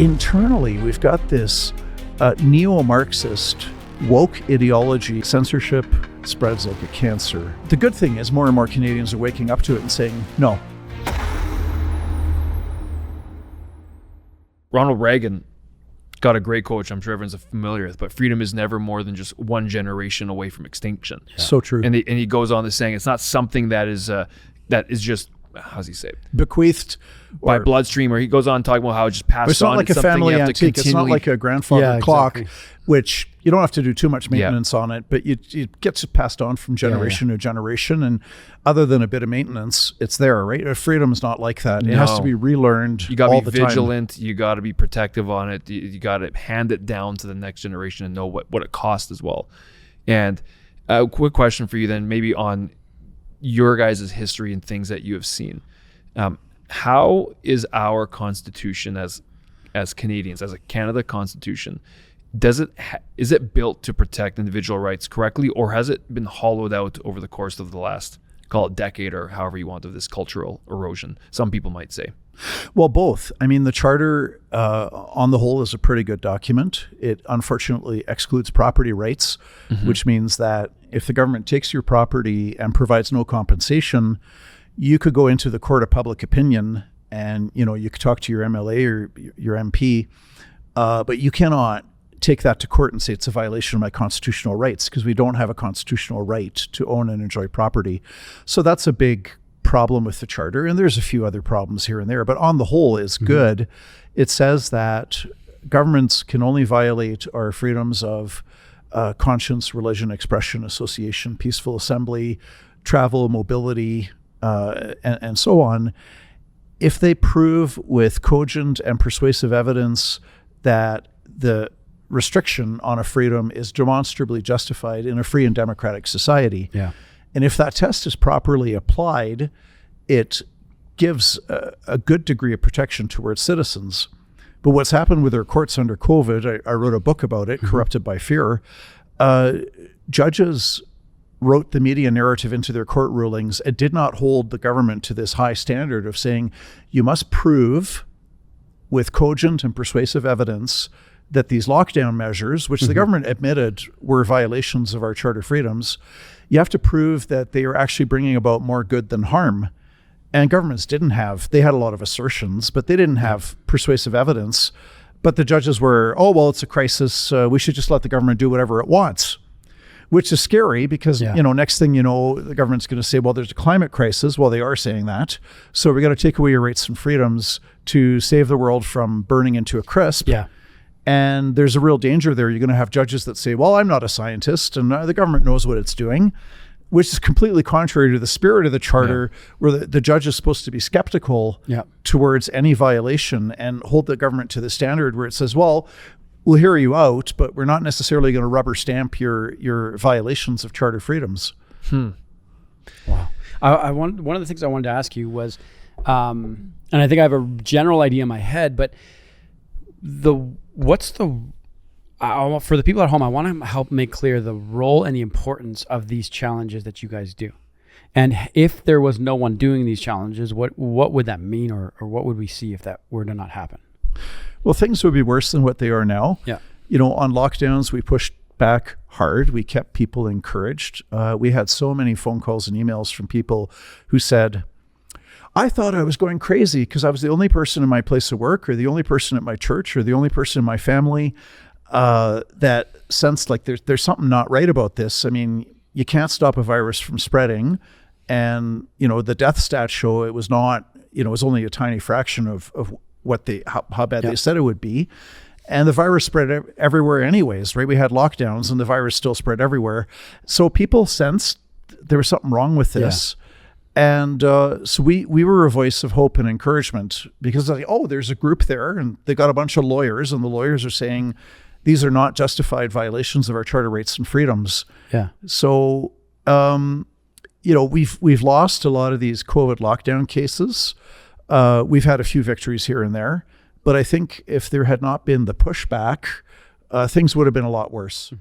Internally, we've got this neo-Marxist woke ideology. Censorship spreads like a cancer. The good thing is more and more Canadians are waking up to it and saying, no. Ronald Reagan got a great quote, which I'm sure everyone's familiar with, but freedom is never more than just one generation away from extinction. Yeah. So true. And he goes on to saying it's not something that is just, how does he say it? Bequeathed by bloodstream, or he goes on talking about how it just passed on. It's not like a family antique. It's not like a grandfather clock, which you don't have to do too much maintenance on it, but it gets passed on from generation to generation. And other than a bit of maintenance, it's there, right? Freedom is not like that. It has to be relearned. You got to be vigilant. You got to be protective on it. You got to hand it down to the next generation and know what it costs as well. And a quick question for you then, maybe on your guys' history and things that you have seen. How is our Constitution as Canadians, as a Canada Constitution, is it built to protect individual rights correctly, or has it been hollowed out over the course of the last, call it decade or however you want, of this cultural erosion, some people might say? Well, both. I mean, the Charter on the whole is a pretty good document. It unfortunately excludes property rights, which means that if the government takes your property and provides no compensation, you could go into the court of public opinion and, you could talk to your MLA or your MP, but you cannot take that to court and say it's a violation of my constitutional rights, because we don't have a constitutional right to own and enjoy property. So that's a big problem with the Charter, and there's a few other problems here and there, but on the whole it's good. It says that governments can only violate our freedoms of conscience, religion, expression, association, peaceful assembly, travel, mobility, and so on, if they prove with cogent and persuasive evidence that the restriction on a freedom is demonstrably justified in a free and democratic society. Yeah. And if that test is properly applied, it gives a good degree of protection towards citizens. But what's happened with our courts under COVID, I wrote a book about it, Corrupted by Fear. Judges wrote the media narrative into their court rulings and did not hold the government to this high standard of saying, you must prove with cogent and persuasive evidence that these lockdown measures, which the government admitted were violations of our Charter freedoms, you have to prove that they are actually bringing about more good than harm. And governments didn't have, they had a lot of assertions, but they didn't have persuasive evidence. But the judges were, oh, well, it's a crisis. We should just let the government do whatever it wants, which is scary because, next thing you know, the government's going to say, well, there's a climate crisis. Well, they are saying that. So we got to take away your rights and freedoms to save the world from burning into a crisp. Yeah. And there's a real danger there. You're going to have judges that say, well, I'm not a scientist and the government knows what it's doing, which is completely contrary to the spirit of the Charter, where the judge is supposed to be skeptical towards any violation and hold the government to the standard where it says, well, we'll hear you out, but we're not necessarily going to rubber stamp your violations of Charter freedoms. Wow. One of the things I wanted to ask you was, and I think I have a general idea in my head, but for the people at home, I want to help make clear the role and the importance of these challenges that you guys do. And if there was no one doing these challenges, what would that mean, or what would we see if that were to not happen? Well, things would be worse than what they are now. Yeah. On lockdowns, we pushed back hard. We kept people encouraged. We had so many phone calls and emails from people who said, I thought I was going crazy because I was the only person in my place of work, or the only person at my church, or the only person in my family that sensed like there's something not right about this. I mean, you can't stop a virus from spreading. And, the death stats show it was not, it was only a tiny fraction of what how bad they said it would be. And the virus spread everywhere anyways, right? We had lockdowns and the virus still spread everywhere. So people sensed there was something wrong with this. Yeah. And so we were a voice of hope and encouragement, because there's a group there and they got a bunch of lawyers, and the lawyers are saying these are not justified violations of our Charter rights and freedoms. Yeah. So, we've lost a lot of these COVID lockdown cases. We've had a few victories here and there, but I think if there had not been the pushback, things would have been a lot worse.